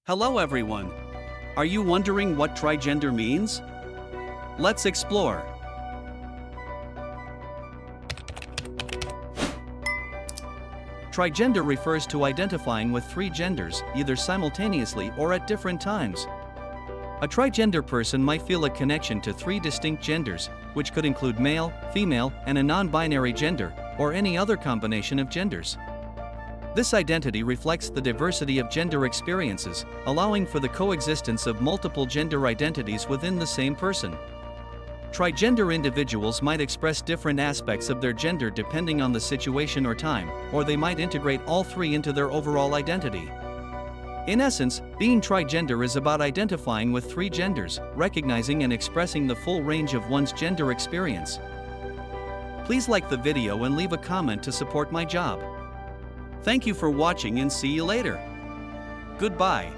Hello everyone. Are you wondering what trigender means? Let's explore. Trigender refers to identifying with three genders, either simultaneously or at different times. A trigender person might feel a connection to three distinct genders, which could include male, female, and a non-binary gender, or any other combination of genders. This identity reflects the diversity of gender experiences, allowing for the coexistence of multiple gender identities within the same person. Trigender individuals might express different aspects of their gender depending on the situation or time, or they might integrate all three into their overall identity. In essence, being trigender is about identifying with three genders, recognizing and expressing the full range of one's gender experience. Please like the video and leave a comment to support my job. Thank you for watching and see you later. Goodbye.